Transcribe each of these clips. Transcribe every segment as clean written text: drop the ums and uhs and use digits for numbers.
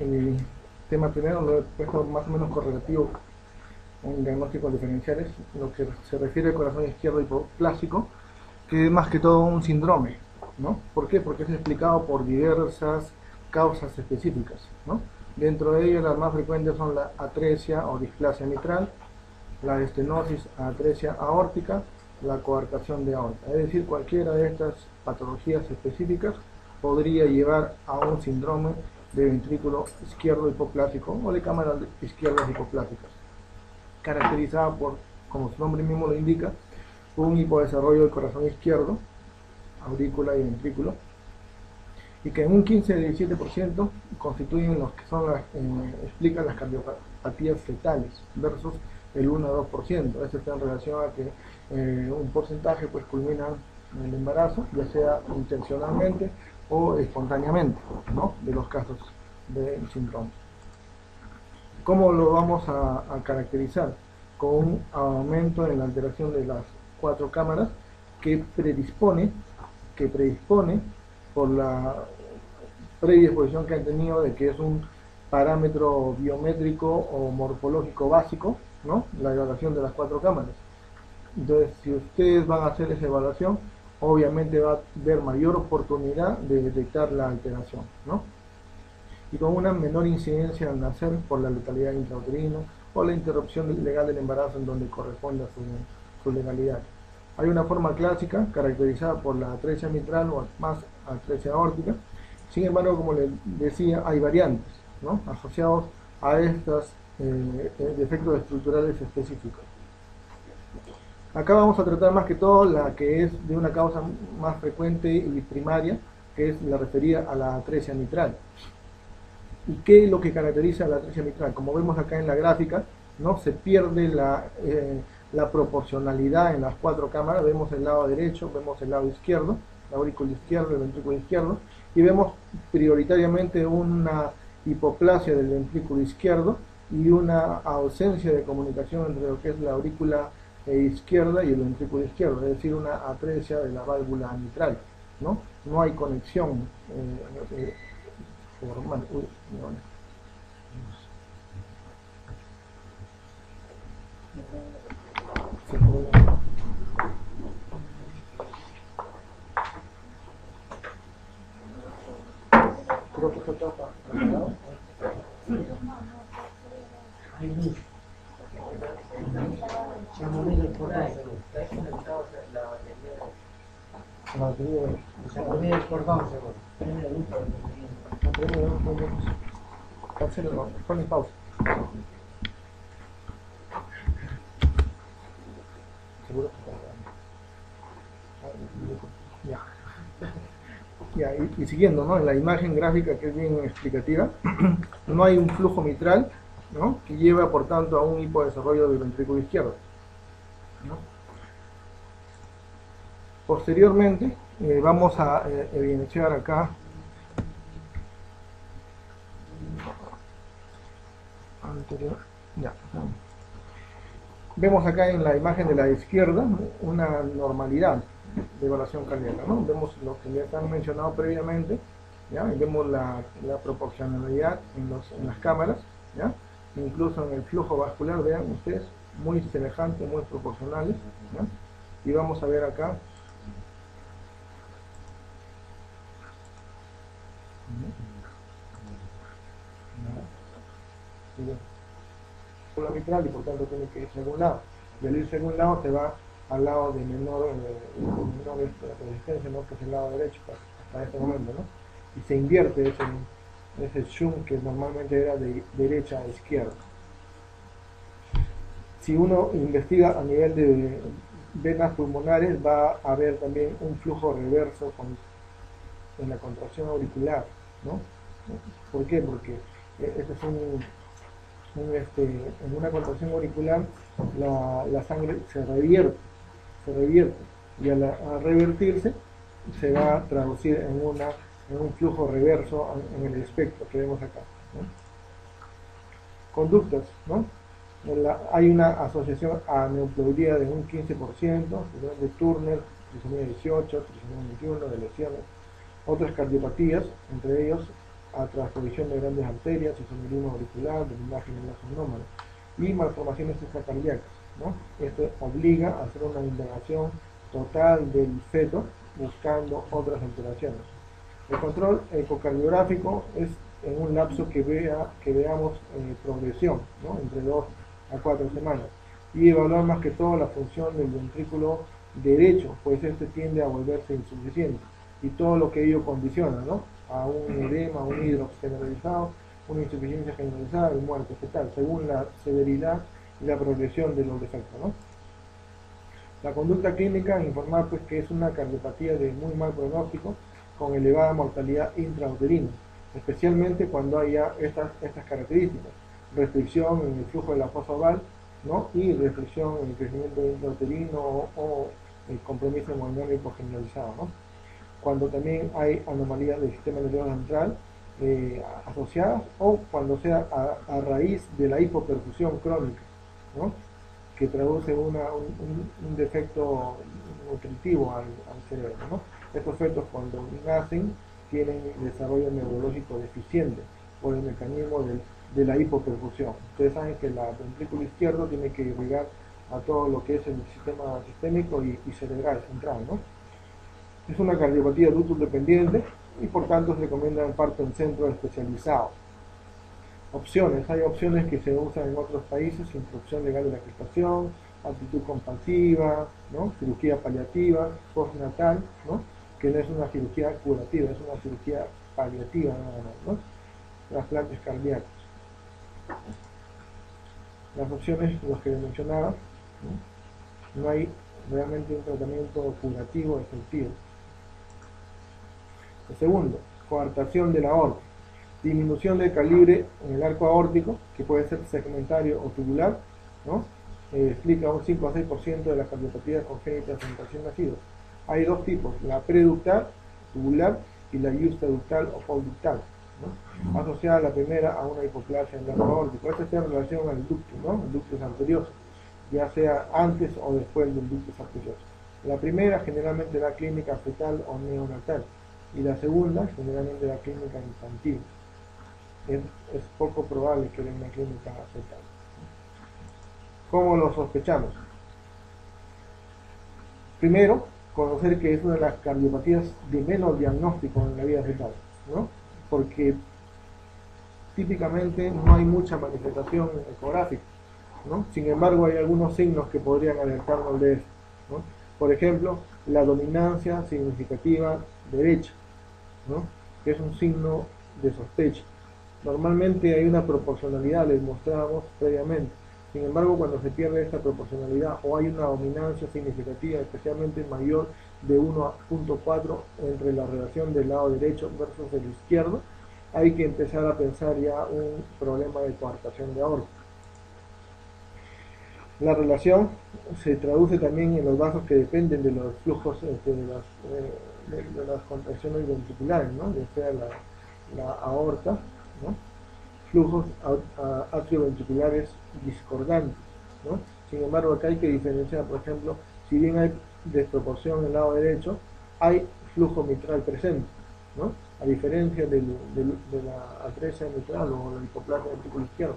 el tema primero lo he puesto más o menos correlativo en diagnósticos diferenciales, lo que se refiere al corazón izquierdo hipoplásico, que es más que todo un síndrome, ¿no? ¿Por qué? Porque es explicado por diversas causas específicas, ¿no? Dentro de ellas las más frecuentes son la atresia o displasia mitral, la estenosis atresia aórtica, la coartación de aorta. Es decir, cualquiera de estas patologías específicas podría llevar a un síndrome de ventrículo izquierdo hipoplásico o de cámaras izquierdas hipoplásicas, caracterizada por, como su nombre mismo lo indica, un hipodesarrollo del corazón izquierdo, aurícula y ventrículo, y que en un 15-17% constituyen los que son explican las cardiopatías fetales versus el 1-2%. Esto está en relación a que un porcentaje pues culmina en el embarazo, ya sea intencionalmente o espontáneamente, ¿no? De los casos del síndrome. ¿Cómo lo vamos a caracterizar? Con un aumento en la alteración de las 4 cámaras que predispone por la predisposición que han tenido de que es un parámetro biométrico o morfológico básico, ¿no? La evaluación de las 4 cámaras. Entonces, si ustedes van a hacer esa evaluación, obviamente va a haber mayor oportunidad de detectar la alteración, ¿no? Y con una menor incidencia al nacer por la letalidad intrauterina o la interrupción legal del embarazo en donde corresponde a su legalidad. Hay una forma clásica caracterizada por la atresia mitral o más atresia aórtica. Sin embargo, como les decía, hay variantes, ¿no? Asociados a estos defectos estructurales específicos. Acá vamos a tratar más que todo la que es de una causa más frecuente y primaria, que es la referida a la atresia mitral. ¿Y qué es lo que caracteriza a la atresia mitral? Como vemos acá en la gráfica, ¿no? Se pierde la proporcionalidad en las 4 cámaras. Vemos el lado derecho, vemos el lado izquierdo, la aurícula izquierda, el ventrículo izquierdo, y vemos prioritariamente una hipoplasia del ventrículo izquierdo y una ausencia de comunicación entre lo que es la aurícula izquierda y el ventrículo izquierdo, es decir, una atresia de la válvula mitral, ¿no? No hay conexión formal. Uy, no. Creo que esto está apagado. La batería del cordón, seguro. Ponle pausa. Seguro que está. Ya, y siguiendo, ¿no? En la imagen gráfica, que es bien explicativa, no hay un flujo mitral, ¿no? Que lleva por tanto a un hipodesarrollo del ventrículo izquierdo, ¿no? Posteriormente vamos a evidenciar acá anterior, ya. Vemos acá en la imagen de la izquierda una normalidad de evaluación cardíaca, ¿no? Vemos lo que ya están mencionado previamente, ¿ya? Y vemos la proporcionalidad en las cámaras, ¿ya? Incluso en el flujo vascular, vean ustedes, muy semejantes, muy proporcionales, ¿ya? Y vamos a ver acá la mitral, y por tanto tiene que irse a algún lado, y al irse a algún lado se va al lado de menor resistencia, ¿no? Que es el lado derecho hasta este momento, ¿no? Y se invierte ese zoom que normalmente era de derecha a izquierda. Si uno investiga a nivel de venas pulmonares, va a haber también un flujo reverso en la contracción auricular, ¿no? ¿Por qué? Porque este es en una contracción auricular la sangre se revierte, y al revertirse se va a traducir en un flujo reverso en el espectro que vemos acá, ¿no? Conductas, ¿no? Hay una asociación a neuploidía de un 15%, de Turner, trisomía 18, trisomía 21, de lesiones, otras cardiopatías, entre ellos a transposición de grandes arterias, isomerismo auricular, drenaje en el sonómero y malformaciones extracardíacas, ¿no? Esto obliga a hacer una indagación total del feto buscando otras alteraciones. El control ecocardiográfico es en un lapso que veamos progresión, ¿no? Entre 2 a 4 semanas, y evaluar más que todo la función del ventrículo derecho, pues este tiende a volverse insuficiente y todo lo que ello condiciona, ¿no? A un edema, un hidrox generalizado, una insuficiencia generalizada y muerte fetal, según la severidad y la progresión de los defectos, ¿no? La conducta clínica, informar pues que es una cardiopatía de muy mal pronóstico con elevada mortalidad intrauterina, especialmente cuando haya estas características: restricción en el flujo de la fosa oval, ¿no? Y restricción en el crecimiento intrauterino o el compromiso hemodinámico generalizado, ¿no? Cuando también hay anomalías del sistema nervioso central asociadas, o cuando sea a raíz de la hipoperfusión crónica, ¿no? Que traduce un defecto nutritivo al cerebro, ¿no? Estos fetos, cuando nacen, tienen desarrollo neurológico deficiente por el mecanismo de la hipoperfusión. Ustedes saben que la ventrículo izquierdo tiene que irrigar a todo lo que es el sistema sistémico y cerebral central, ¿no? Es una cardiopatía ductus dependiente y por tanto se recomienda en parto en centro especializado. Opciones: hay opciones que se usan en otros países: interrupción legal de la gestación, actitud compasiva, ¿no? Cirugía paliativa, postnatal, ¿no? Que no es una cirugía curativa, es una cirugía paliativa nada más, ¿no? Trasplantes cardíacos. Las opciones, los que mencionaba, ¿no? No hay realmente un tratamiento curativo efectivo. El segundo, coartación de la aorta. Disminución del calibre en el arco aórtico, que puede ser segmentario o tubular, ¿no? Explica un 5 a 6% de las cardiopatías congénitas en recién nacidos. Hay dos tipos: la preductal, tubular, y la justaductal o podductal, ¿no? Asociada a la primera a una hipoplasia en el arco aórtico. Esta está en relación al ductus, ¿no? El ductus anterior, ya sea antes o después del ductus arterioso. La primera generalmente da clínica fetal o neonatal, y la segunda generalmente da clínica infantil. Es poco probable que dé una clínica fetal. ¿Cómo lo sospechamos? Primero, conocer que es una de las cardiopatías de menos diagnóstico en la vida fetal, ¿no? Porque típicamente no hay mucha manifestación ecográfica, ¿no? Sin embargo, hay algunos signos que podrían alertarnos de esto, ¿no? Por ejemplo, la dominancia significativa derecha, ¿no? Que es un signo de sospecha. Normalmente hay una proporcionalidad, les mostrábamos previamente. Sin embargo, cuando se pierde esta proporcionalidad o hay una dominancia significativa, especialmente mayor de 1.4 entre la relación del lado derecho versus el izquierdo, hay que empezar a pensar ya un problema de coartación de aorta. La relación se traduce también en los vasos que dependen de los flujos de las contracciones ventriculares, ¿no? Ya sea la aorta, ¿no? Flujos atrioventriculares discordantes, ¿no? Sin embargo, acá hay que diferenciar, por ejemplo, si bien hay desproporción en el lado derecho, hay flujo mitral presente, ¿no? A diferencia de la atresia mitral o la hipoplasia ventrículo izquierdo,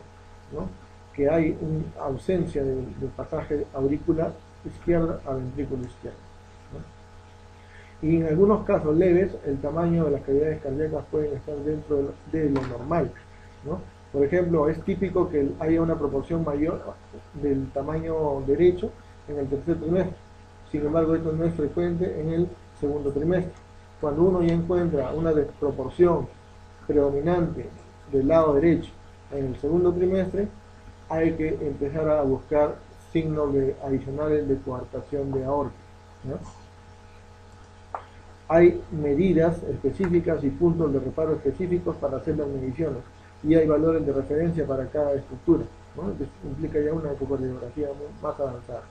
¿no? Que hay una ausencia del pasaje auricular izquierda a ventrículo izquierdo, ¿no? Y en algunos casos leves, el tamaño de las cavidades cardíacas pueden estar dentro de lo normal, ¿no? Por ejemplo, es típico que haya una proporción mayor del tamaño derecho en el tercer trimestre. Sin embargo, esto no es frecuente en el segundo trimestre. Cuando uno ya encuentra una desproporción predominante del lado derecho en el segundo trimestre, hay que empezar a buscar signos adicionales de coartación de aorta, ¿no? Hay medidas específicas y puntos de reparo específicos para hacer las mediciones, y hay valores de referencia para cada estructura, ¿no? Esto implica ya una ecocardiografía más avanzada.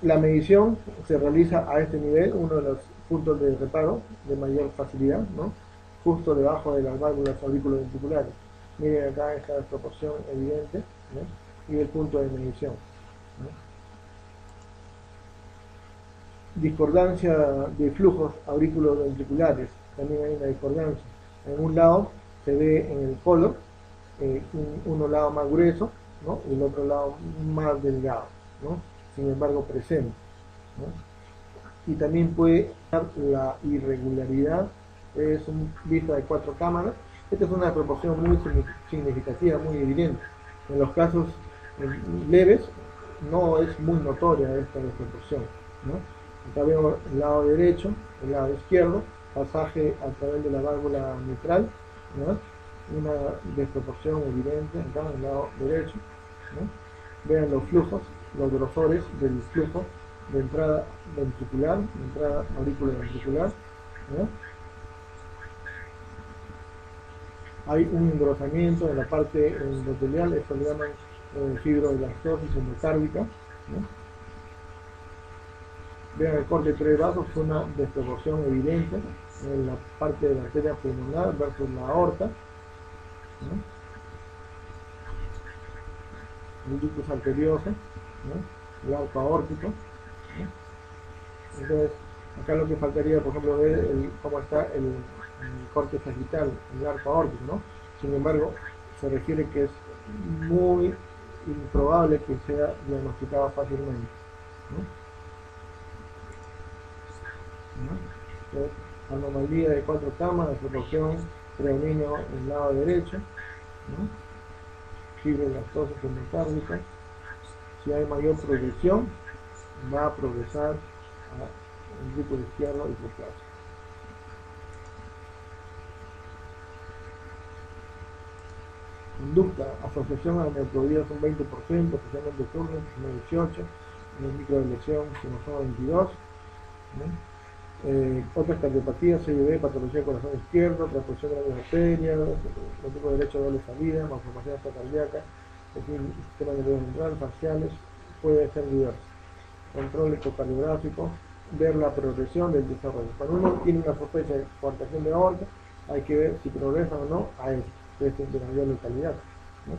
La medición se realiza a este nivel, uno de los puntos de reparo de mayor facilidad, ¿no? Justo debajo de las válvulas auriculoventriculares. Miren acá esta desproporción evidente, ¿no? Y el punto de medición, ¿no? Discordancia de flujos auriculoventriculares, también hay una discordancia. En un lado se ve en el color, uno lado más grueso, ¿no? Y el otro lado más delgado, ¿no? Sin embargo presente, ¿no? Y también puede dar la irregularidad, es un vista de 4 cámaras. Esta es una proporción muy significativa, muy evidente. En los casos leves no es muy notoria esta desproporción, ¿no? Acá vemos el lado derecho, el lado izquierdo, pasaje a través de la válvula mitral, ¿no? Una desproporción evidente acá en el lado derecho, ¿no? Vean los flujos, los grosores del flujo de entrada ventricular, de entrada auriculoventricular, ¿no? Hay un engrosamiento en la parte endotelial, esto le llaman fibroelastosis endocárdica, ¿no? Vean el corte de tres vasos, una desproporción evidente en la parte de la arteria pulmonar versus la aorta, ¿no? El ductus arterioso, ¿no? El arco aórtico, ¿no? Entonces, acá lo que faltaría, por ejemplo, ver cómo está el corte sagital, el arco aórtico, ¿no? Sin embargo, se refiere que es muy improbable que sea diagnosticado fácilmente, ¿no? Entonces, anomalía de 4 cámaras, proporción predominio en el lado derecho, ¿no? Fibroelastosis endocárdica. Si hay mayor progresión, va a progresar al grupo izquierdo hipoplásico. Conducta, asociación a la neoplodía son 20%, especialmente turno, 18, microdeleción, cromosoma 22, ¿no? Otras cardiopatías, CIB, patología del corazón izquierdo, transfusión de las arterias, motivo derecho de doble salida, malformación cardíaca, sistema nervioso central, faciales, puede ser diverso. Control ecocardiográfico, ver la progresión del desarrollo. Cuando uno tiene una sospecha de coartación de aorta, hay que ver si progresa o no a eso, es de mayor letalidad, ¿no?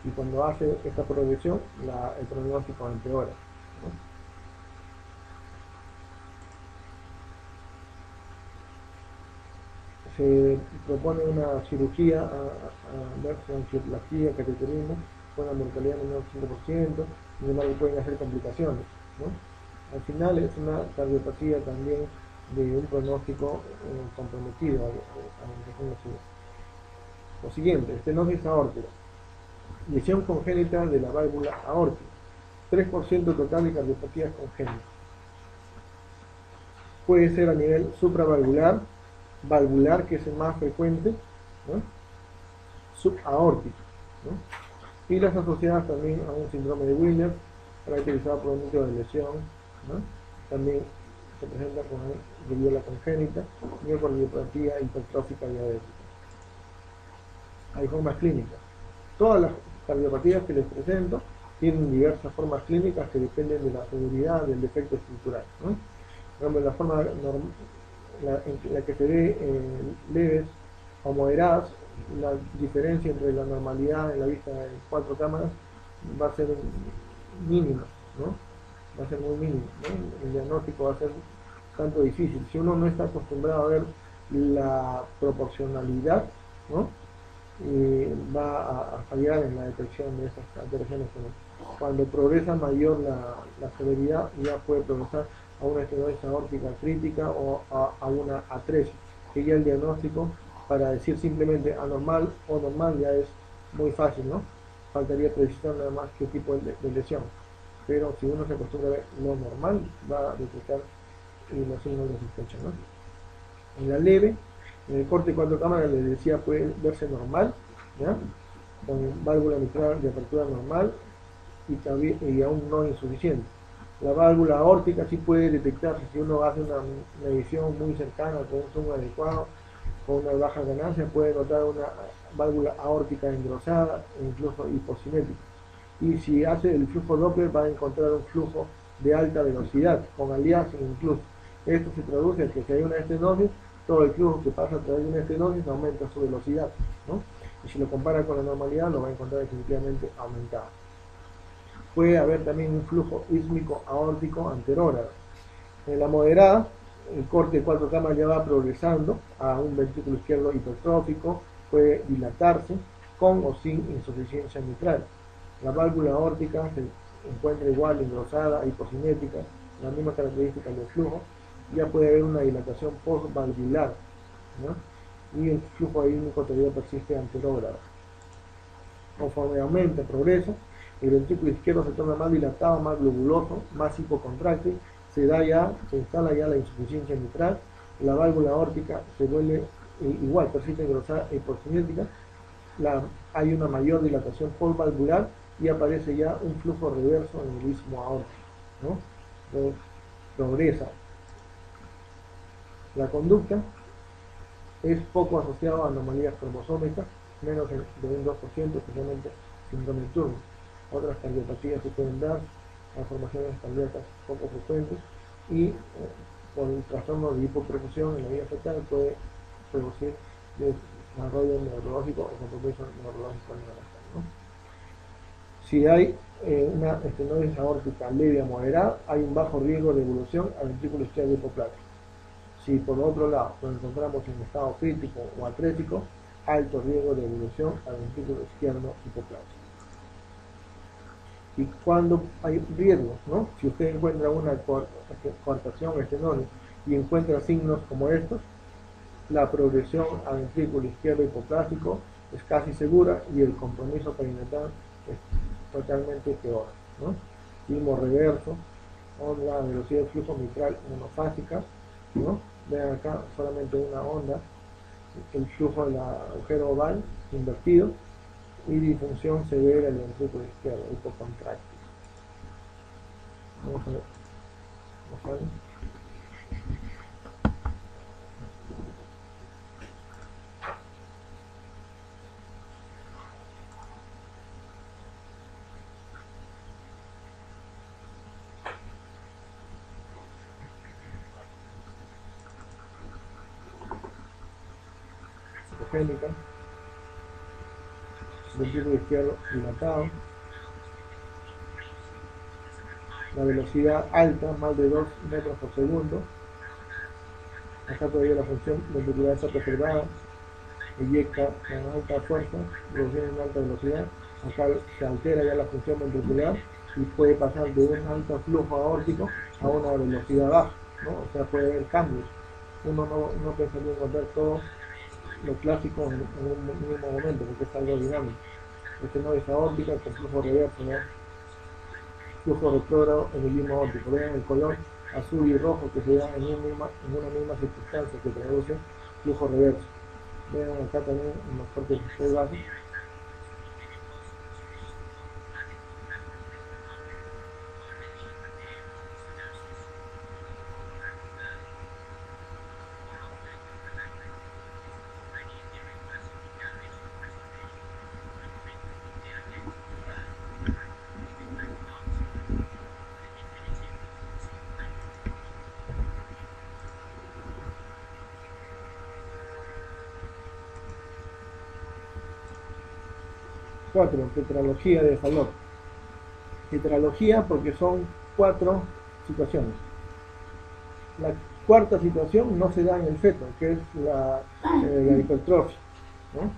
Y cuando hace esta progresión, el pronóstico empeora, ¿no? Se propone una cirugía, angioplastia, cateterismo, con una mortalidad menor del 5%, sin embargo pueden hacer complicaciones, ¿no? Al final es una cardiopatía también de un pronóstico comprometido a lo siguiente, estenosis aórtica, lesión congénita de la válvula aórtica, 3% total de cardiopatías congénitas. Puede ser a nivel supravalvular, valvular, que es el más frecuente, ¿no? Subaórtico, ¿no? Y las asociadas también a un síndrome de Wheeler, caracterizado por un micro de lesión, ¿no? También se presenta con viola congénita, miocardiopatía hipertrófica diabética. Hay formas clínicas. Todas las cardiopatías que les presento tienen diversas formas clínicas que dependen de la severidad del defecto estructural, ¿no? Por ejemplo, la forma la que se ve leves o moderadas, la diferencia entre la normalidad en la vista de 4 cámaras va a ser mínima, ¿no? Va a ser muy mínimo, ¿no? El diagnóstico va a ser tanto difícil. Si uno no está acostumbrado a ver la proporcionalidad, ¿no? Va a fallar en la detección de esas alteraciones. Cuando progresa mayor la severidad, ya puede progresar a una estenosis aórtica crítica o a una atresia, que ya el diagnóstico para decir simplemente anormal o normal ya es muy fácil, ¿no? Faltaría precisar nada más qué tipo de lesión, pero si uno se acostumbra a ver lo normal, va a detectar los signos de sospecha, ¿no? En la leve, en el corte de 4 cámaras, les decía, puede verse normal, ¿ya? Con válvula mitral de apertura normal y aún no insuficiente. La válvula aórtica sí puede detectarse si uno hace una medición muy cercana con un zoom adecuado, con una baja ganancia, puede notar una válvula aórtica engrosada e incluso hiposimétrica. Y si hace el flujo Doppler va a encontrar un flujo de alta velocidad, con aliasing incluso. Esto se traduce en que si hay una estenosis, todo el flujo que pasa a través de una estenosis aumenta su velocidad, ¿no? Y si lo compara con la normalidad, lo va a encontrar definitivamente aumentado. Puede haber también un flujo ísmico aórtico anterógrado. En la moderada, el corte de 4 cámaras ya va progresando a un ventrículo izquierdo hipertrófico, puede dilatarse con o sin insuficiencia mitral. La válvula aórtica se encuentra igual, engrosada, hipocinética, las mismas características del flujo, ya puede haber una dilatación postvalvular, ¿no? Y el flujo aísmico todavía persiste anterógrado. Conforme aumenta, progresa, el ventrículo izquierdo se torna más dilatado, más globuloso, más hipocontráctil, se instala ya la insuficiencia mitral, la válvula aórtica se vuelve igual, persiste engrosada e hipocinética, hay una mayor dilatación postvalvular y aparece ya un flujo reverso en el istmo aórtico, ¿no? Entonces, progresa. La conducta es poco asociada a anomalías cromosómicas, menos de un 2%, especialmente síndrome turno. Otras cardiopatías se pueden dar, malformaciones cardíacas poco frecuentes y por el trastorno de hipoperfusión en la vía fetal puede producir desarrollo neurológico o compromiso neurológico neonatal, ¿no? Si hay una estenosis aórtica leve a moderada, hay un bajo riesgo de evolución al ventrículo izquierdo hipoplástico. Si por otro lado nos encontramos en estado crítico o atrético, alto riesgo de evolución al ventrículo izquierdo hipoplástico. Y cuando hay riesgos, ¿no? Si usted encuentra una coartación estenosis y encuentra signos como estos, la progresión al ventrículo izquierdo hipoplástico es casi segura y el compromiso perinatal es totalmente peor, ¿no? Istmo reverso, onda, velocidad de flujo mitral monofásica, ¿no? Vean acá solamente una onda, el flujo del agujero oval invertido y disfunción severa del ventrículo izquierdo, hipocontráctil. Vamos a ver. Citogénica, ventrículo izquierdo dilatado, la velocidad alta, más de 2 metros por segundo. Acá todavía la función ventricular está preservada, eyecta con alta fuerza, producción en alta velocidad. Acá se altera ya la función ventricular y puede pasar de un alto flujo aórtico a una velocidad baja, ¿no? O sea, puede haber cambios. Uno no pensaría encontrar todo lo clásico en un mismo momento, porque es algo dinámico. Estenosis aórtica con flujo reverso, ¿no? Flujo retrógrado en el istmo aórtico. Vean el color azul y rojo que se da en una misma circunstancia que produce flujo reverso. Vean acá también en los cortes de base. Cuatro, tetralogía de Fallot. Tetralogía porque son 4 situaciones. La cuarta situación no se da en el feto, que es la hipertrofia, ¿no?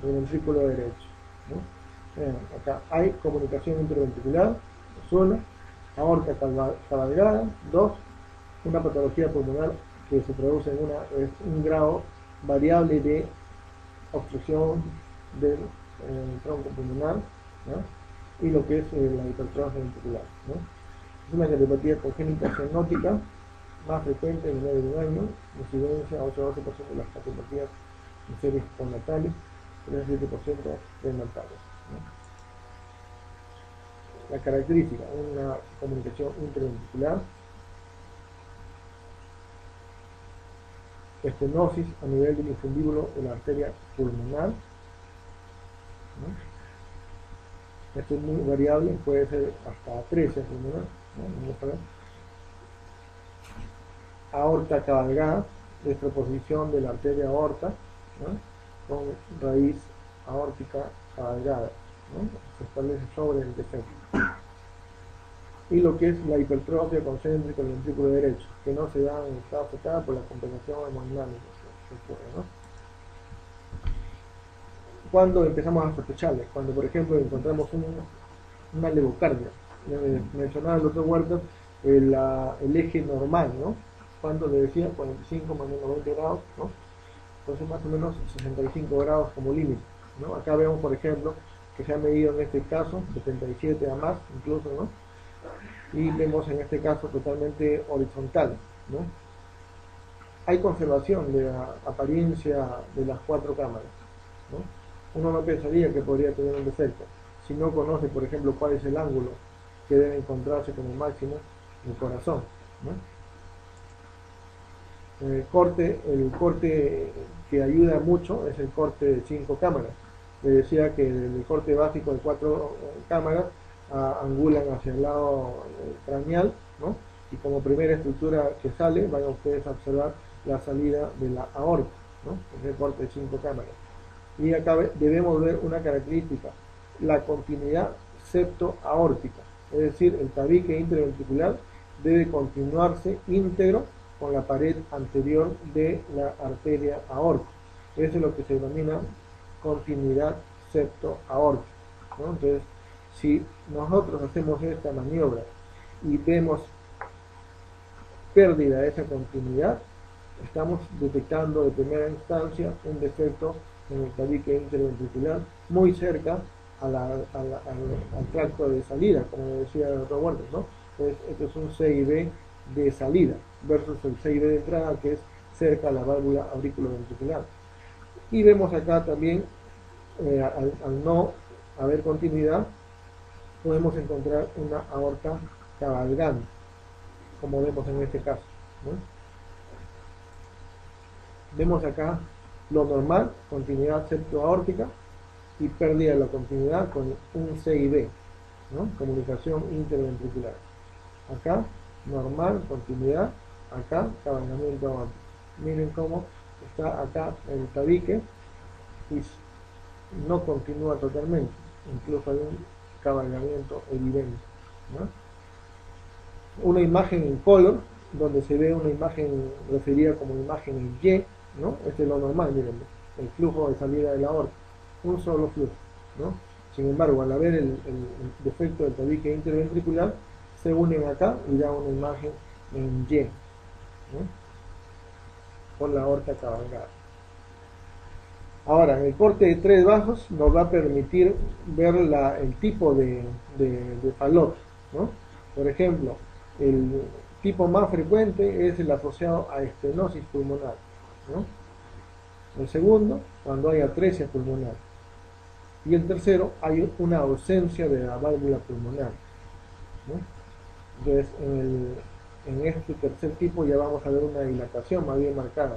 Del ventrículo derecho, ¿no? Acá hay comunicación interventricular, una, aorta cabalgada, 2, una patología pulmonar que se produce es un grado variable de obstrucción del tronco pulmonar, ¿no? Y lo que es la hipertrofia ventricular, ¿no? Es una cardiopatía congénita fenótica más frecuente en menor de un año, incidencia 8-12% de las cardiopatías en series postnatales, 3-7% prenatales, ¿no? La característica, una comunicación interventricular, estenosis a nivel del infundíbulo de la arteria pulmonar, ¿no? Esto es muy variable, puede ser hasta 13 pulmonar, ¿no? Vamos a ver. Aorta cabalgada, desproposición de la arteria aorta, ¿no? Con raíz aórtica cabalgada, ¿no? Se establece sobre el defecto. y lo que es la hipertrofia concéntrica del ventrículo derecho, que no se da en estado fetal por la compensación hemodinámica que ocurre, ¿no? Cuando empezamos a sospecharles, cuando por ejemplo encontramos una levocardia, mencionaba el doctor Huerta el eje normal, ¿no? Cuando le decía 45 más o menos 20 grados, ¿no? Entonces más o menos 65 grados como límite, ¿no? Acá vemos por ejemplo que se ha medido en este caso 77 a más incluso, ¿no? Y vemos en este caso totalmente horizontal, ¿no? Hay conservación de la apariencia de las cuatro cámaras, ¿no? Uno no pensaría que podría tener un defecto si no conoce, por ejemplo, cuál es el ángulo que debe encontrarse como máximo el corazón, ¿no? El corte que ayuda mucho es el corte de 5 cámaras. Le decía que el corte básico de 4 cámaras angulan hacia el lado craneal, ¿no? Y como primera estructura que sale, van ustedes a observar la salida de la aorta, ¿no? Es el corte de 5 cámaras. Y acá debemos ver una característica, la continuidad septo-aórtica, es decir, el tabique interventricular debe continuarse íntegro con la pared anterior de la arteria aórtica. Eso es lo que se denomina continuidad septo-aórtica, ¿no? Entonces, si nosotros hacemos esta maniobra y vemos pérdida de esa continuidad, estamos detectando de primera instancia un defecto en el tabique interventricular muy cerca al tracto de salida, como decía el doctor Huerta, ¿no? Entonces, esto es un CIB de salida versus el CIB de entrada, que es cerca a la válvula auriculoventricular. Y vemos acá también, al no haber continuidad, podemos encontrar una aorta cabalgante, como vemos en este caso, ¿no? Vemos acá lo normal, continuidad septoaórtica, y pérdida de la continuidad con un CIB, ¿no? Comunicación interventricular. Acá, normal, continuidad, acá, cabalgamiento aórtico. Miren cómo está acá el tabique y no continúa totalmente, incluso hay un cabalgamiento evidente, ¿no? Una imagen en color, donde se ve una imagen referida como imagen en Y, ¿no? Este es lo normal, miren, el flujo de salida de la aorta, un solo flujo, ¿no? Sin embargo, al haber el defecto del tabique interventricular, se unen acá y da una imagen en Y, ¿no? Con la aorta cabalgada. Ahora, el corte de 3 bajos nos va a permitir ver el tipo de falot, ¿no? Por ejemplo, el tipo más frecuente es el asociado a estenosis pulmonar, ¿no? El segundo, cuando hay atresia pulmonar. Y el tercero, hay una ausencia de la válvula pulmonar, ¿no? Entonces, en este tercer tipo ya vamos a ver una dilatación más bien marcada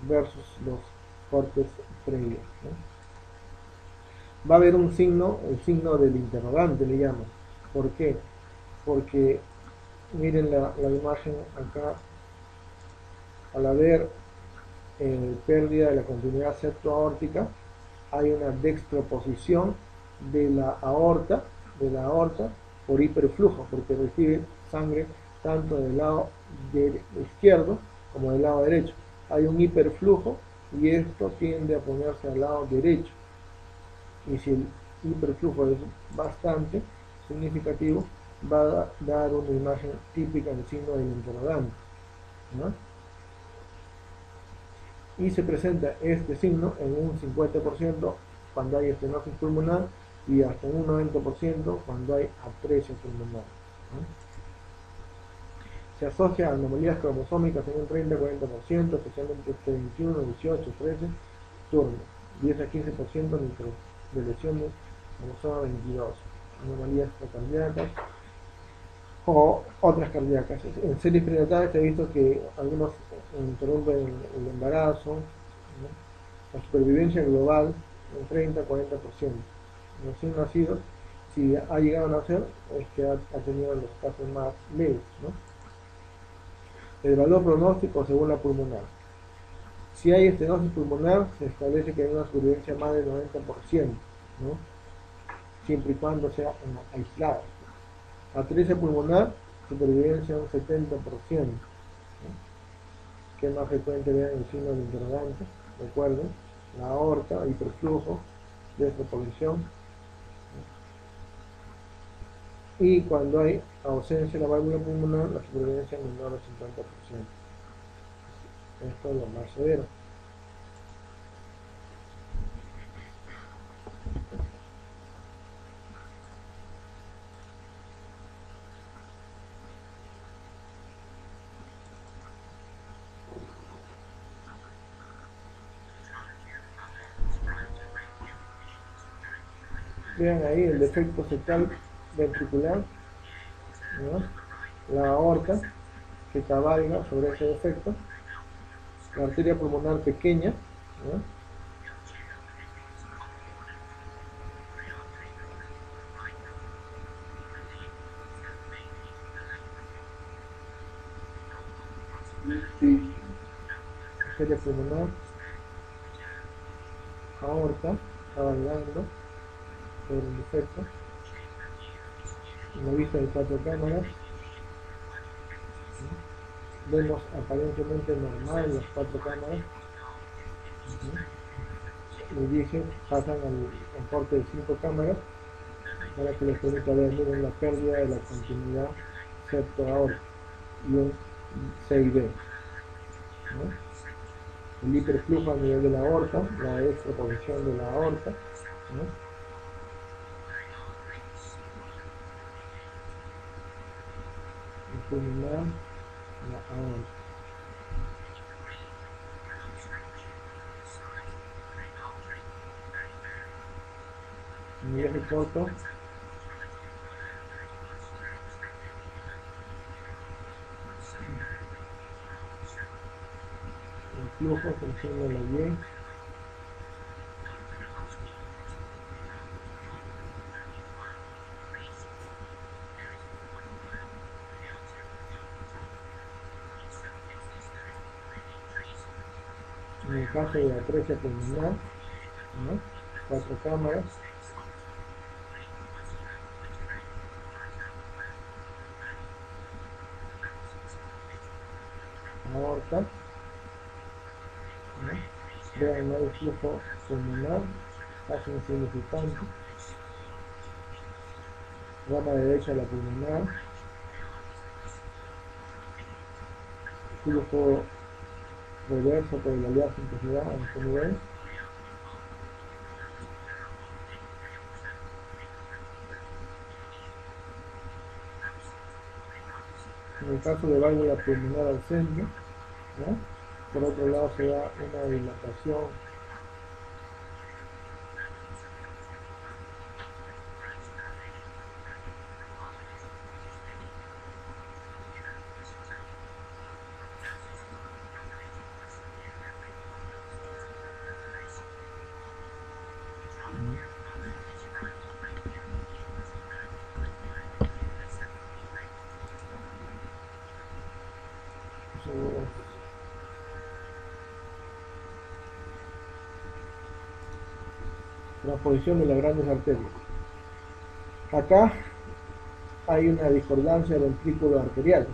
versus los cortes previos, ¿no? Va a haber un signo, el signo del interrogante le llaman. ¿Por qué? Porque miren la imagen acá, al haber pérdida de la continuidad septoaórtica, hay una dextroposición de la aorta por hiperflujo, porque recibe sangre tanto del lado izquierdo como del lado derecho. Hay un hiperflujo y esto tiende a ponerse al lado derecho. Y si el hiperflujo es bastante significativo, va a dar una imagen típica del signo del interrogante, ¿no? Y se presenta este signo en un 50% cuando hay estenosis pulmonar y hasta un 90% cuando hay atresia pulmonar, ¿no? Se asocia a anomalías cromosómicas en un 30-40%, especialmente este 21, 18, 13 turnos, 10 a 15% de lesiones cromosoma 22, anomalías cardíacas o otras cardíacas. En series prenatales se ha visto que algunos interrumpen el embarazo, ¿no? La supervivencia global en 30-40%. Los recién nacidos, si ha llegado a nacer, es que ha tenido los casos más leves, ¿no? El valor pronóstico según la pulmonar. Si hay estenosis pulmonar, se establece que hay una supervivencia más del 90%, ¿no? Siempre y cuando sea aislada. Arteria pulmonar, supervivencia un 70%. ¿Qué más frecuente? Vean el signo de interrogante, recuerden, la aorta, hiperflujo, desproporción. Y cuando hay ausencia de la válvula pulmonar, la supervivencia es menor al 50%. Esto es lo más severo. Vean ahí el defecto septal ventricular, ¿no? La aorta que cabalga sobre ese defecto, la arteria pulmonar pequeña, ¿no? Arteria pulmonar, aorta cabalgando sobre el defecto, una vista de 4 cámaras. Vemos aparentemente normal las 4 cámaras. Les dije, pasan al corte de 5 cámaras para que les permita ver la pérdida de la continuidad septo-aórtica y un CID, ¿no? El hiperflujo a nivel de la aorta, la desproporción de la aorta, ¿no? El pulmonar, la aorta. En el eje corto, el flujo funciona la Y. En el caso de la atresia pulmonar, ¿no? 4 cámaras. Aorta, ¿no? Vean, no hay flujo pulmonar, casi insignificante. Rama derecha de la pulmonar, flujo reverso por el aliado simplicidad en este nivel. En el caso de válvula pulmonar ausente, ¿no? Por otro lado se da una dilatación la posición de las grandes arterias. Acá hay una discordancia ventrículo-arterial,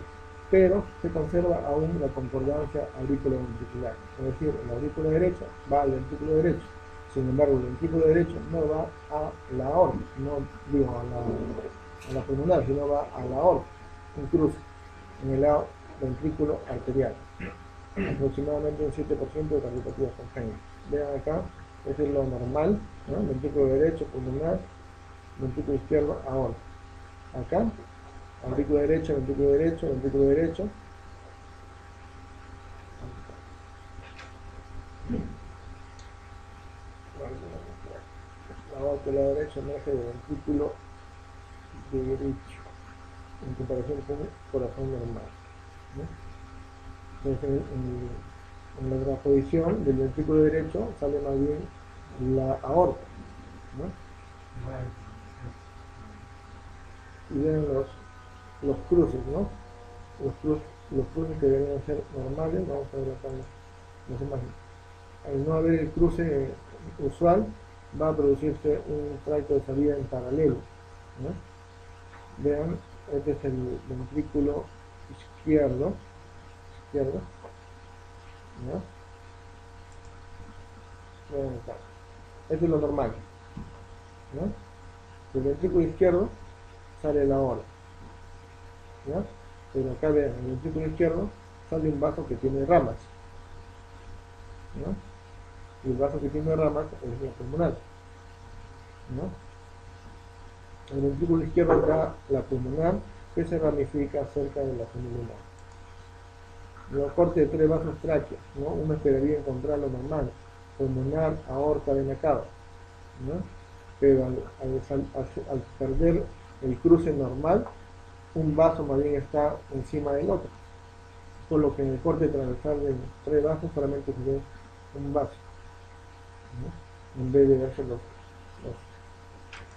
pero se conserva aún la concordancia aurículo-ventricular. Es decir, la aurícula derecha va al ventrículo derecho, sin embargo el ventrículo derecho no va a la aorta, no digo a la pulmonar, sino va a la aorta, un cruce en el lado ventrículo arterial, aproximadamente un 7% de cardiopatías congénitas. Vean acá, eso es lo normal, ¿no? Ventrículo derecho, pulmonar, ventrículo izquierdo, aorta. Acá, ventrículo derecho, ventrículo derecho, ventrículo derecho. La aorta de la derecha emerge del ventrículo derecho, en comparación con el corazón normal, ¿no? Entonces, en la transposición del ventrículo derecho sale más bien la aorta, ¿no? Y ven los cruces, ¿no? Los cruces que deberían ser normales, vamos a ver acá las imágenes. Al no haber el cruce usual, va a producirse un tracto de salida en paralelo, ¿no? Vean Este es el ventrículo izquierdo, ¿ya? Vean acá. Esto es lo normal, ¿ya? Del ventrículo izquierdo sale la aorta, ¿ya? Pero acá vean, en el ventrículo izquierdo sale un vaso que tiene ramas, ¿ya? Y el vaso que tiene ramas es la pulmonar, ¿no? El ventrículo izquierdo da la pulmonar que se ramifica cerca de la femoral. Los cortes de tres vasos tráqueos, ¿no? Uno esperaría encontrar lo normal, pulmonar, aorta, vena cava, ¿no? Pero al perder el cruce normal, un vaso más bien está encima del otro, por lo que en el corte transversal de tres vasos solamente se ve un vaso, ¿no? En vez de verse los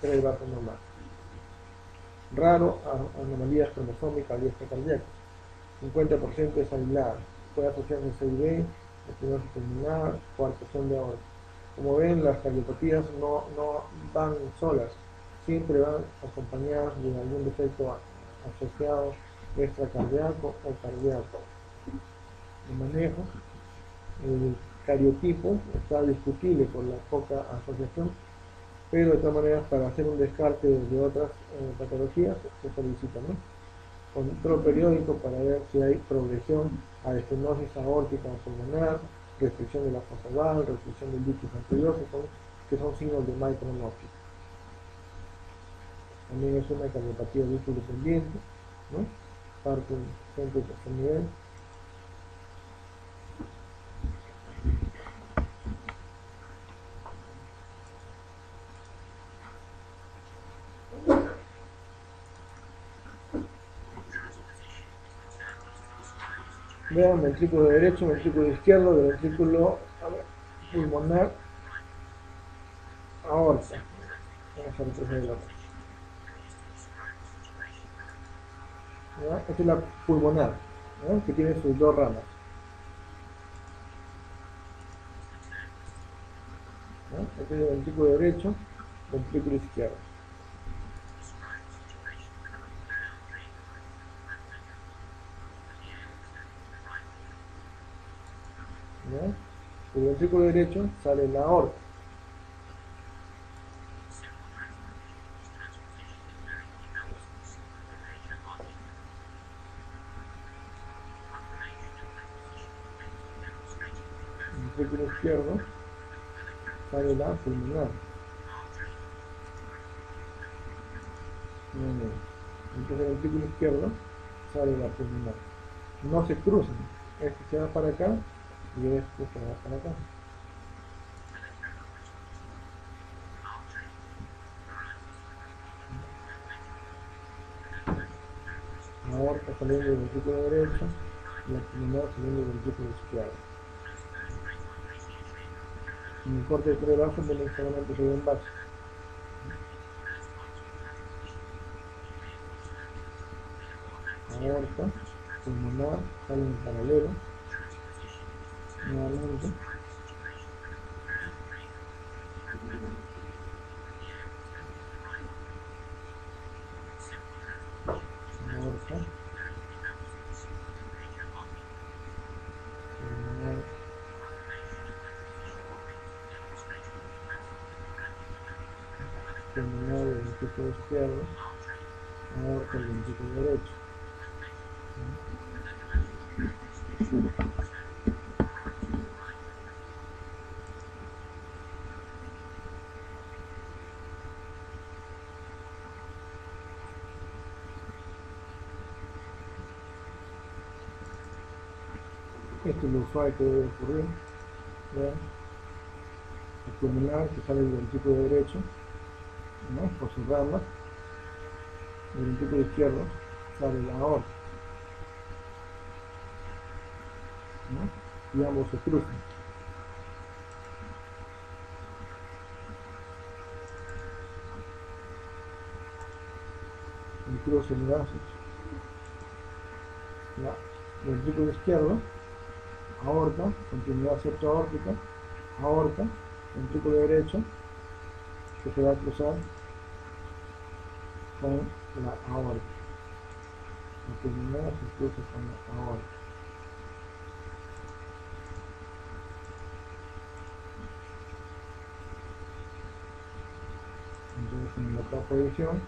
tres vasos normales. Raro, anomalías cromosómicas y cardíacas. 50% es aislada. Puede asociarse a CID, estenosis pulmonar, coartación de aorta. Como ven, las cardiopatías no van solas, siempre van acompañadas de algún defecto asociado extracardíaco o cardíaco. El manejo, el cariotipo está discutible por la poca asociación, pero de todas maneras para hacer un descarte de otras patologías se solicita, ¿no? Control periódico para ver si hay progresión a estenosis aórtica o pulmonar, restricción de la fosa oval, restricción del líquido anterior, que son signos de mal pronóstico. También es una cardiopatía líquido dependiente, ¿no? Parte del centro de tercer nivel. Vean, ventrículo derecho, ventrículo izquierdo, del ventrículo pulmonar, aorta. Vamos a retroceder la otra. Esta es la pulmonar, ¿no? Que tiene sus dos ramas, ¿no? Este es el ventrículo derecho, ventrículo izquierdo. ¿Ya? Del ventrículo derecho sale la aorta. Del ventrículo izquierdo sale la pulmonar. Entonces el ventrículo izquierdo sale la pulmonar. No se cruzan. Este se va para acá y este se va para acá. La aorta saliendo del ventrículo derecho y la pulmonar saliendo del ventrículo izquierdo. En el corte de tres vasos ven solamente se ve un vaso. Aorta, pulmonar, salen en paralelo. Nuevamente. Aorta. Pulmonar. Pulmonar del ventrículo izquierdo. Aorta del ventrículo derecho. Esto es lo usual que debe ocurrir. ¿Vean? El pulmonar que sale del ventrículo derecho, ¿no? Por sus ramas. Del ventrículo izquierdo sale la aorta, ¿no? Y ambos se cruzan. El cruce de vasos. Ventrículo izquierdo, aorta, continuidad septoaórtica, aorta, ventrículo derecho, que se va a cruzar con la aorta. pulmonar se cruza con la aorta. Entonces en la otra posición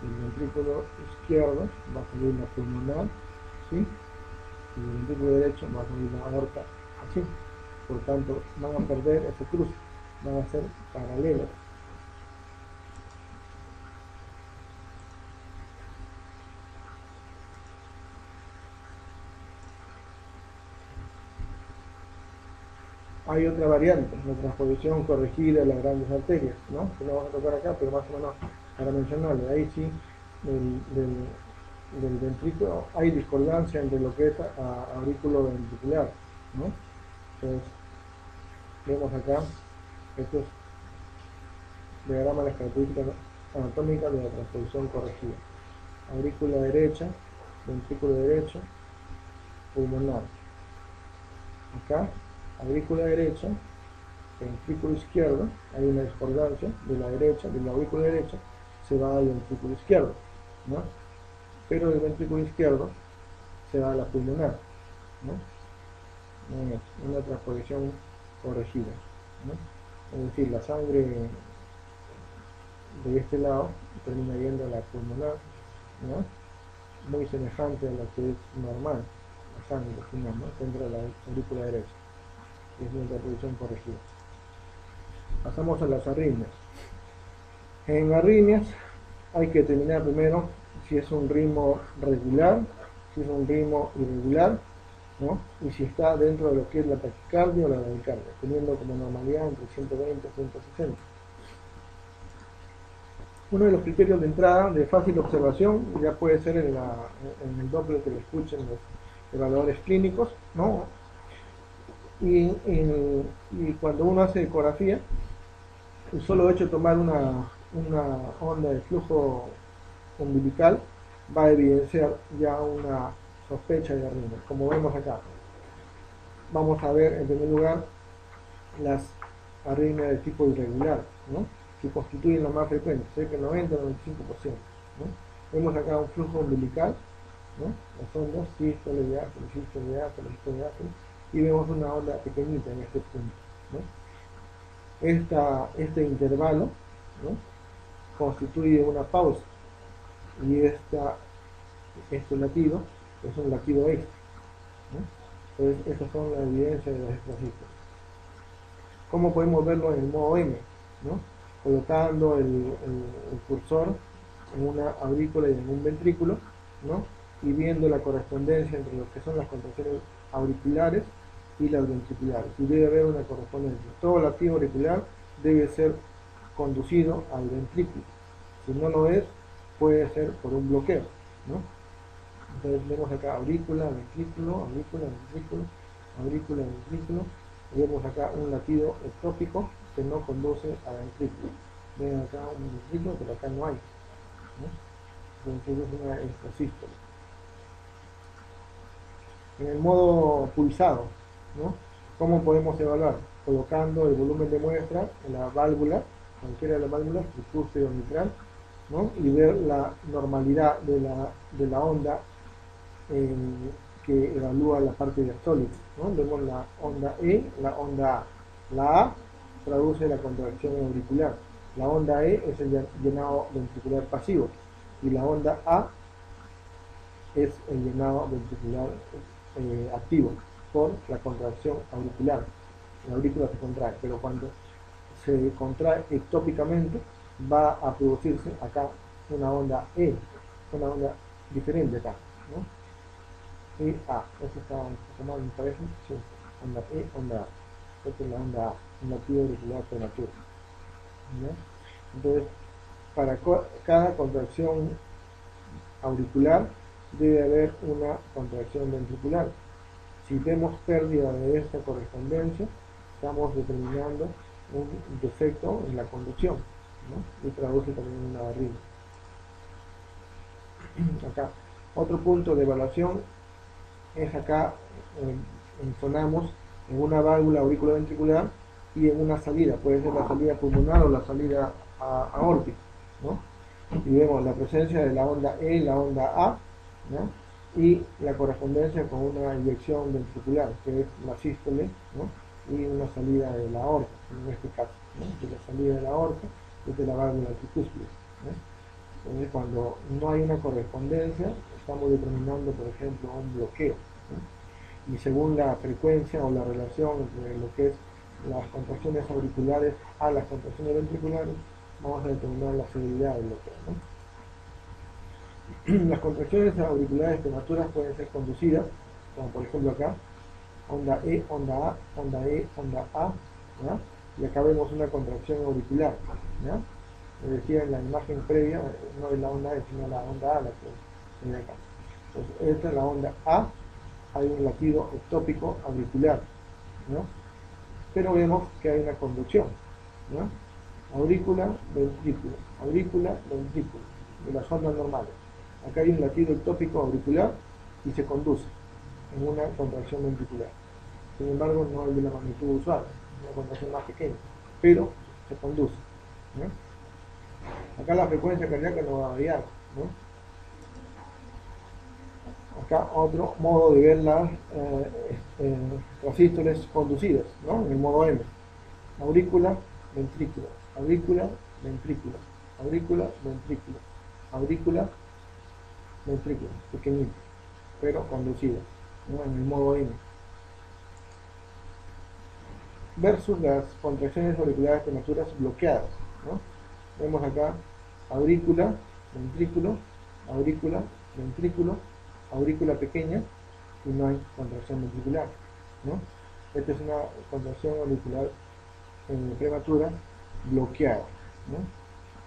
el ventrículo izquierdo va a salir la pulmonar, ¿sí? Y el ventrículo derecho va a salir la aorta, así. Por tanto van a perder ese cruce, van a ser paralelos. Hay otra variante, la transposición corregida de las grandes arterias, ¿no? Que no vamos a tocar acá, pero más o menos para mencionarle, ahí sí, del ventrículo hay discordancia entre lo que es aurículo ventricular, ¿no? Entonces, vemos acá, esto es diagrama de las características anatómicas de la transposición corregida. Aurícula derecha, ventrículo derecho, pulmonar. Acá, aurícula derecha, ventrículo izquierdo, hay una discordancia de la derecha, de la aurícula derecha, se va al ventrículo izquierdo, ¿no? Pero del ventrículo izquierdo se va a la pulmonar, ¿no? Una transposición corregida, ¿no? Es decir, la sangre de este lado termina yendo a la pulmonar, ¿no? Muy semejante a lo que es normal, la sangre final, ¿no? Dentro de la aurícula derecha. Es una transposición corregida. Pasamos a las arritmias. En arritmias hay que determinar primero si es un ritmo regular, si es un ritmo irregular, ¿no? Y si está dentro de lo que es la taquicardia o la bradicardia, teniendo como normalidad entre 120 y 160. Uno de los criterios de entrada de fácil observación ya puede ser en el Doppler que lo escuchen los evaluadores clínicos, ¿no? Y cuando uno hace ecografía, el solo hecho de tomar una onda de flujo umbilical va a evidenciar ya una sospecha de arritmia, como vemos acá. Vamos a ver en primer lugar las arritmias de tipo irregular, ¿no? Que constituyen la más frecuente, cerca del 90 al 95%, ¿no? Vemos acá un flujo umbilical, ¿no? Las ondas, sístole, diástole, sístole, diástole, sístole, diástole, y vemos una onda pequeñita en este punto, ¿no? Este intervalo, ¿no? Constituye una pausa, y este latido es un latido extra, ¿no? Entonces, esas son las evidencias de las extrasístoles. ¿Cómo podemos verlo en el modo M? ¿No? Colocando el cursor en una aurícula y en un ventrículo, ¿no? Y viendo la correspondencia entre lo que son las contracciones auriculares y las ventriculares. Y debe haber una correspondencia. Todo latido auricular debe ser conducido al ventrículo. Si no lo es, puede ser por un bloqueo, ¿no? Entonces vemos acá aurícula, ventrículo, aurícula, ventrículo, aurícula, ventrículo. Y vemos acá un latido ectópico que no conduce a ventrículo. Ven acá un ventrículo, pero acá no hay, ¿no? Entonces es una extrasístole. En el modo pulsado, ¿no? ¿Cómo podemos evaluar? Colocando el volumen de muestra en la válvula, cualquiera de las válvulas, tricúspide o mitral, ¿no? Y ver la normalidad de la onda que evalúa la parte diastólica, ¿no? Vemos la onda E, la onda A. La A traduce la contracción auricular, la onda E es el llenado ventricular pasivo y la onda A es el llenado ventricular activo por la contracción auricular. La aurícula se contrae, pero cuando se contrae ectópicamente va a producirse acá una onda E, una onda diferente acá, ¿no? E, A, esto está un poco mal, me parece, sí, onda E, onda A, esta es la onda A, un latido auricular prematuro, ¿no? Entonces, para cada contracción auricular debe haber una contracción ventricular. Si vemos pérdida de esta correspondencia, estamos determinando un defecto en la conducción, ¿no? Y traduce también una arritmia. Acá, otro punto de evaluación es acá, ensonamos en una válvula auriculoventricular y en una salida, puede ser la salida pulmonar o la salida aórtica, ¿no? Y vemos la presencia de la onda E y la onda A, ¿no? y la correspondencia con una eyección ventricular, que es la sístole, ¿no? Y una salida de la aorta, en este caso, ¿no? De la salida de la aorta desde la válvula tricúspide, ¿no? Entonces, cuando no hay una correspondencia, estamos determinando, por ejemplo, un bloqueo, ¿no? Y según la frecuencia o la relación entre lo que es las contracciones auriculares a las contracciones ventriculares, vamos a determinar la severidad del bloqueo, ¿no? Las contracciones auriculares prematuras pueden ser conducidas, como por ejemplo acá, onda E, onda A, onda E, onda A, ¿ya? Y acá vemos una contracción auricular, ¿ya? Les decía en la imagen previa, no es la onda E, sino la onda A la que se ve acá. Entonces, esta es la onda A, hay un latido ectópico auricular, ¿no? Pero vemos que hay una conducción, ¿no? Aurícula, ventrículo, de las ondas normales. Acá hay un latido ectópico auricular y se conduce en una contracción ventricular. Sin embargo, no es de la magnitud usual, es una contracción más pequeña, pero se conduce, ¿no? Acá la frecuencia cardíaca no va a variar, ¿no? Acá otro modo de ver las trasístoles conducidas, ¿no? En el modo M. Aurícula, ventrículo, aurícula, ventrículo, aurícula, ventrículo, aurícula, ventrículo, pequeñito, pero conducida, ¿no? En el modo M. Versus las contracciones auriculares prematuras bloqueadas, ¿no? Vemos acá aurícula, ventrículo, aurícula, ventrículo, aurícula pequeña y no hay contracción ventricular, ¿no? Esta es una contracción auricular prematura bloqueada, ¿no?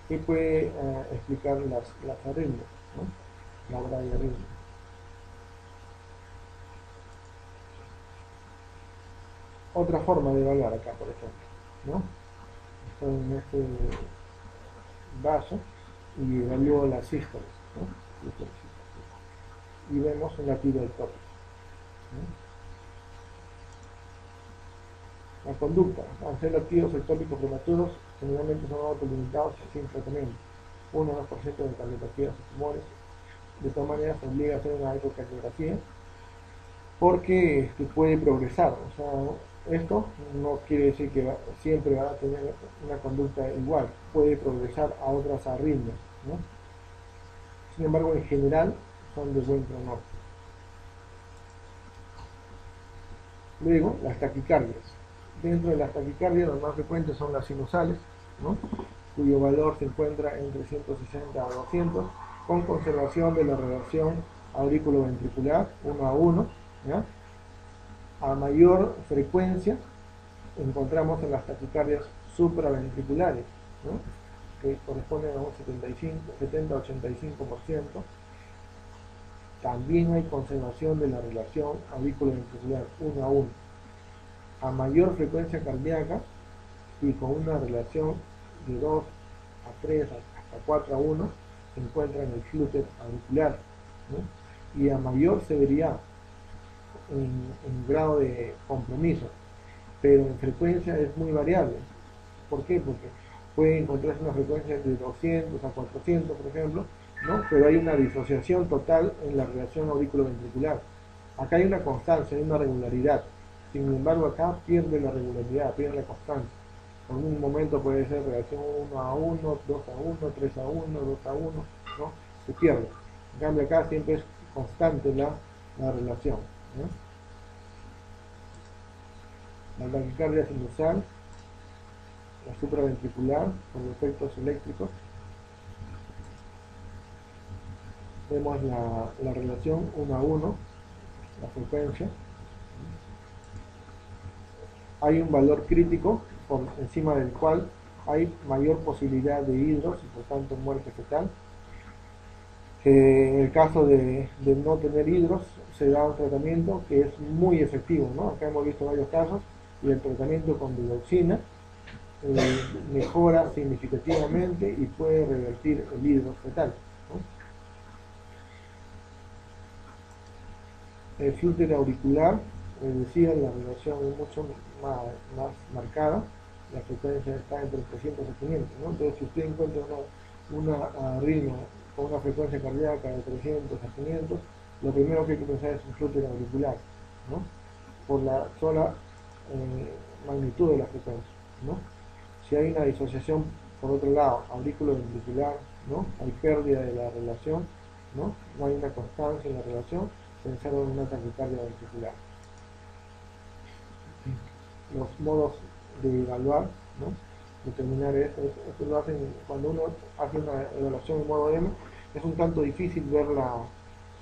Que puede explicar las arritmias, ¿no? La bradiarritmia. Otra forma de evaluar acá, por ejemplo, ¿no? Estoy en este vaso y evalúo las sístoles, ¿no? Y vemos un latido ectópico, ¿no? La conducta, al ser latidos ectópicos prematuros, generalmente son autolimitados y sin tratamiento. 1 o 2% de cardiopatías o tumores. De todas maneras, se obliga a hacer una ecocardiografía porque puede progresar. O sea, esto no quiere decir que siempre va a tener una conducta igual, puede progresar a otras arritmias, ¿no? Sin embargo, en general, son de buen pronóstico. Luego, las taquicardias. Dentro de las taquicardias, las más frecuentes son las sinusales, ¿no? Cuyo valor se encuentra entre 160 a 200, con conservación de la relación aurículo-ventricular 1 a 1, ¿ya? A mayor frecuencia encontramos en las taquicardias supraventriculares, ¿no? Que corresponden a un 70-85%. También hay conservación de la relación aurículo-ventricular 1 a 1. A mayor frecuencia cardíaca y con una relación de 2 a 3 hasta 4 a 1 se encuentra en el flúter auricular, ¿no? Y a mayor severidad en grado de compromiso, pero en frecuencia es muy variable. ¿Por qué? Porque puede encontrarse una frecuencia de 200 a 400, por ejemplo, ¿no? Pero hay una disociación total en la relación aurículo-ventricular. Acá hay una constancia, hay una regularidad. Sin embargo, acá pierde la regularidad, pierde la constancia. En un momento puede ser relación 1 a 1, 2 a 1, 3 a 1, 2 a 1, ¿no? Se pierde. En cambio, acá siempre es constante la relación, ¿no? La taquicardia sinusal, la supraventricular, por efectos eléctricos. Vemos la relación 1 a 1, la frecuencia. Hay un valor crítico por encima del cual hay mayor posibilidad de hidros y por tanto muerte fetal. En el caso de no tener hidros, se da un tratamiento que es muy efectivo, ¿no? Acá hemos visto varios casos y el tratamiento con digoxina mejora significativamente y puede revertir el hidro fetal, ¿no? El flúter auricular, decía, la relación es mucho más marcada, la frecuencia está entre 300 y 500, ¿no? Entonces, si usted encuentra una arritmia con una frecuencia cardíaca de 300 a 500, lo primero que hay que pensar es un flúter auricular, ¿no? Por la sola magnitud de la frecuencia, ¿no? Si hay una disociación, por otro lado, aurículo-ventricular, ¿no? Hay pérdida de la relación, ¿no? No hay una constancia en la relación, pensar en una taquicardia ventricular. Los modos de evaluar, ¿no? Determinar esto lo hacen cuando uno hace una evaluación en modo M, es un tanto difícil ver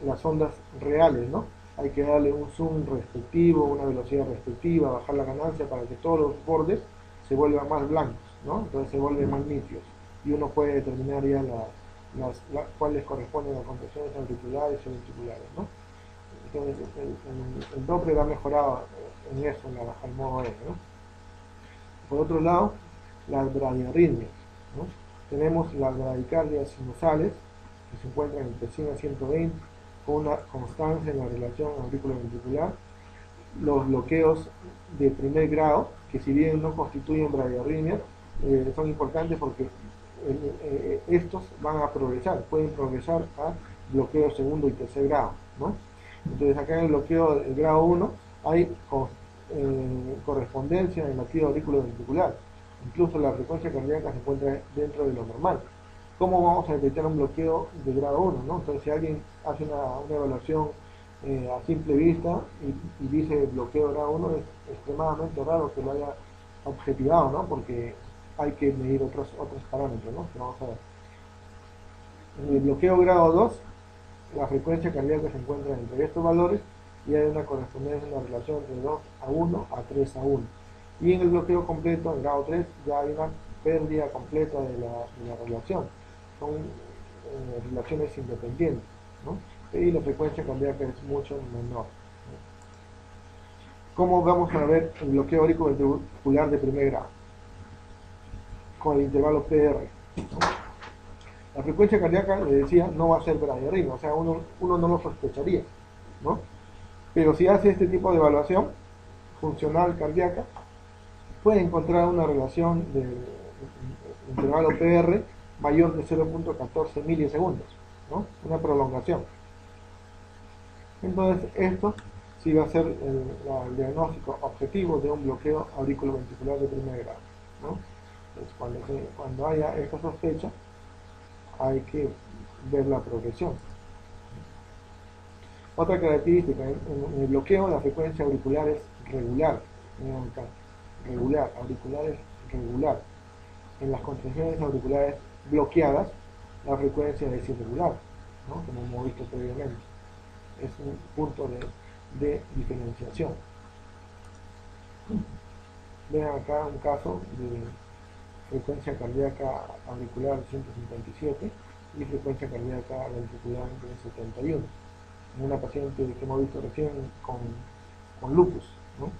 las ondas reales, ¿no? Hay que darle un zoom respectivo, una velocidad respectiva, bajar la ganancia para que todos los bordes se vuelvan más blancos, ¿no? Entonces se vuelven más nítidos y uno puede determinar ya cuáles corresponden a contracciones auriculares y ventriculares, ¿no? Entonces el Doppler ha mejorado en eso, al modo M, ¿no? Por otro lado, las bradiarritmias, ¿no? Tenemos las bradicardias sinusales, que se encuentran entre 100 a 120, con una constancia en la relación auriculo-ventricular. Los bloqueos de primer grado, que si bien no constituyen bradiarritmias, son importantes porque estos van a progresar, pueden progresar a bloqueo segundo y tercer grado, ¿no? Entonces acá en el bloqueo del grado 1 hay correspondencia en el latido auriculo-ventricular. Incluso la frecuencia cardíaca se encuentra dentro de lo normal. ¿Cómo vamos a detectar un bloqueo de grado 1? ¿no? Entonces, si alguien hace una evaluación a simple vista y dice bloqueo de grado 1, es extremadamente raro que lo haya objetivado, ¿no? Porque hay que medir otros parámetros, ¿no? Que vamos a ver. En el bloqueo grado 2, la frecuencia cardíaca se encuentra entre estos valores y hay una correspondencia en la relación de 2 a 1 a 3 a 1. Y en el bloqueo completo, en grado 3, ya hay una pérdida completa de la relación. Son relaciones independientes, ¿no? Y la frecuencia cardíaca es mucho menor, ¿no? ¿Cómo vamos a ver el bloqueo auriculoventricular de primer grado? Con el intervalo PR, ¿no? La frecuencia cardíaca, le decía, no va a ser bradiarritmia, o sea, uno no lo sospecharía, ¿no? Pero si hace este tipo de evaluación funcional cardíaca, puede encontrar una relación del intervalo PR mayor de 0.14 milisegundos, ¿no? Una prolongación. Entonces, esto sí va a ser el diagnóstico objetivo de un bloqueo auriculoventricular de primer grado, ¿no? Entonces, cuando haya esta sospecha, hay que ver la progresión. Otra característica, en el bloqueo la frecuencia auricular es regular, auricular es regular. En las contracciones auriculares bloqueadas, la frecuencia es irregular, ¿no? Como hemos visto previamente. Es un punto de diferenciación. Vean acá un caso de frecuencia cardíaca auricular 157 y frecuencia cardíaca ventricular de 71. Una paciente que hemos visto recién con lupus, ¿no?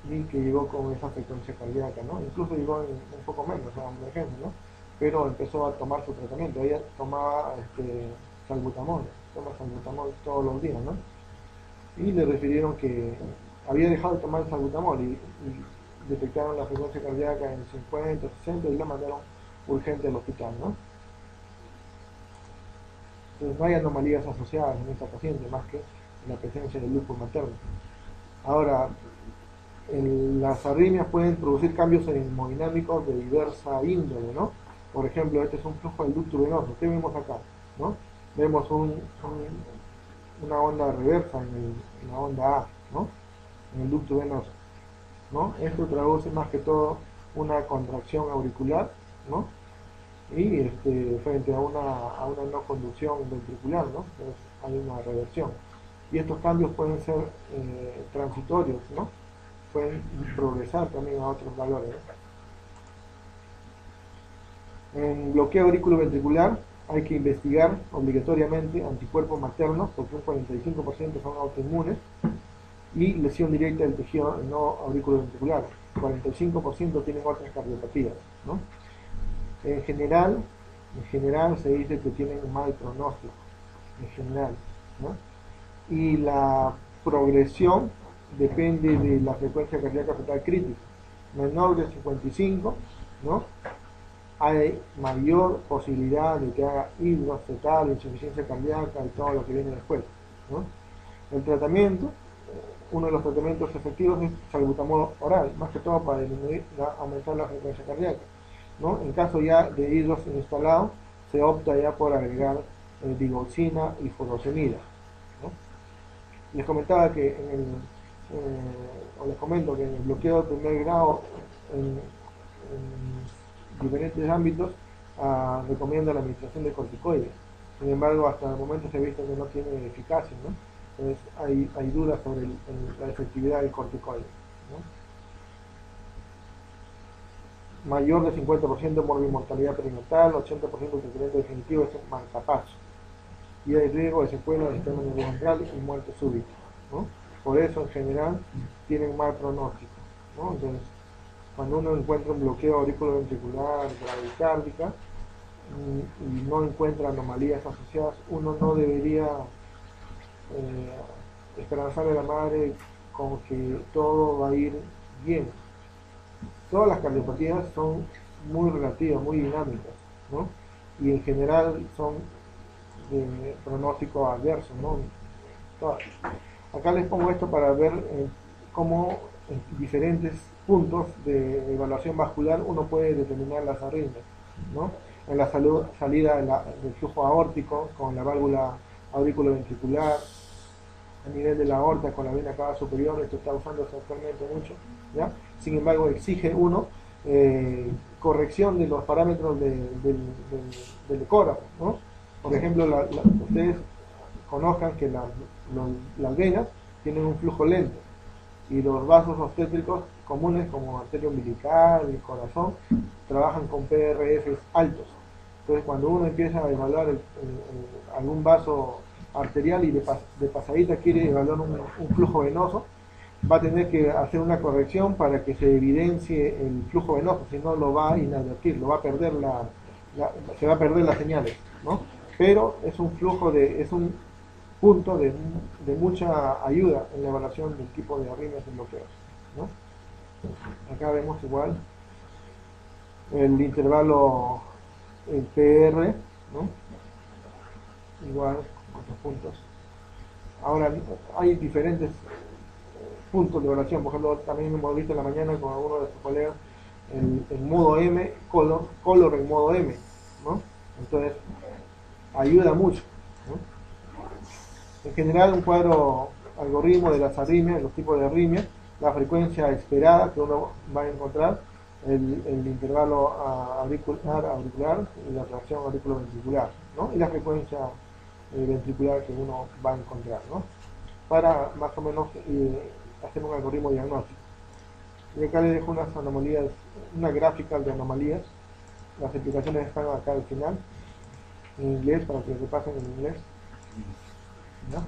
Y que llegó con esa frecuencia cardíaca, ¿no? Incluso llegó un poco menos, o sea, un ejemplo, ¿no? Pero empezó a tomar su tratamiento. Ella tomaba salbutamol, toma salbutamol todos los días, ¿no? Y le refirieron que había dejado de tomar el salbutamol y detectaron la frecuencia cardíaca en 50, 60 y la mandaron urgente al hospital, ¿no? Entonces no hay anomalías asociadas en esta paciente más que la presencia del lupus materno. Ahora, las arritmias pueden producir cambios hemodinámicos de diversa índole, ¿no? Por ejemplo, este es un flujo del ducto venoso. ¿Qué vemos acá? ¿No? Vemos una onda reversa en la onda A, ¿no? En el ducto venoso, ¿no? Esto traduce más que todo una contracción auricular, ¿no? Y frente a una no conducción ventricular, ¿no? Entonces hay una reversión. Y estos cambios pueden ser transitorios, ¿no? Pueden progresar también a otros valores, ¿no? En bloqueo auriculoventricular hay que investigar obligatoriamente anticuerpos maternos, porque un 45% son autoinmunes, y lesión directa del tejido no auriculoventricular. 45% tienen otras cardiopatías, ¿no? En general se dice que tienen un mal pronóstico, en general, ¿no? Y la progresión depende de la frecuencia cardíaca fetal crítica. Menor de 55, ¿no? Hay mayor posibilidad de que haga hidros fetal, insuficiencia cardíaca y todo lo que viene después. ¿no? El tratamiento, uno de los tratamientos efectivos es salbutamol oral, más que todo para aumentar la frecuencia cardíaca, ¿no? En caso ya de hidros instalados, se opta ya por agregar digoxina y furosemida, ¿no? Les comentaba que o les comento que en el bloqueo de primer grado en diferentes ámbitos recomienda la administración de corticoides. Sin embargo, hasta el momento se ha visto que no tiene eficacia, ¿no? Entonces hay dudas sobre la efectividad del corticoide, ¿no? Mayor de 50% de morbimortalidad perinatal, 80% de tratamiento definitivo es un marcapaso. Y hay riesgo de secuelas del sistema nervioso central y muerte súbita, ¿no? Por eso, en general, tienen mal pronóstico, ¿no? Entonces, cuando uno encuentra un bloqueo auriculoventricular, bradicárdica, y no encuentra anomalías asociadas, uno no debería esperanzar a la madre con que todo va a ir bien. Todas las cardiopatías son muy relativas, muy dinámicas, ¿no? Y en general son de pronóstico adverso, ¿no? Todas. Acá les pongo esto para ver cómo en diferentes puntos de evaluación vascular uno puede determinar las arritmias, ¿no? En la salida del flujo aórtico con la válvula auriculoventricular, a nivel de la aorta con la vena cava superior, esto está usándose actualmente mucho, ¿ya? Sin embargo, exige uno corrección de los parámetros del ecógrafo, ¿no? Por ejemplo, ustedes conozcan que las venas tienen un flujo lento y los vasos obstétricos comunes como arteria umbilical y corazón trabajan con PRFs altos. Entonces, cuando uno empieza a evaluar algún vaso arterial y de pasadita quiere evaluar un flujo venoso, va a tener que hacer una corrección para que se evidencie el flujo venoso, si no lo va a inadvertir, lo va a perder se va a perder las señales, ¿no? Pero es un es un punto de mucha ayuda en la evaluación del tipo de arritmias y bloqueos, ¿no? Acá vemos igual el intervalo, el PR, ¿no? Igual, otros puntos. Ahora, hay diferentes puntos de evaluación. Por ejemplo, también hemos visto en la mañana con alguno de sus colegas el modo M, color en modo M, ¿no? Entonces, ayuda mucho, ¿no? En general, un cuadro algoritmo de las arritmias, los tipos de arritmias, la frecuencia esperada que uno va a encontrar, el intervalo auricular y la reacción auriculoventricular, ¿no? Y la frecuencia ventricular que uno va a encontrar, ¿no? Para más o menos hacer un algoritmo diagnóstico. Y acá les dejo unas anomalías, una gráfica de anomalías. Las explicaciones están acá al final, en inglés, para que repasen en inglés. ¿No?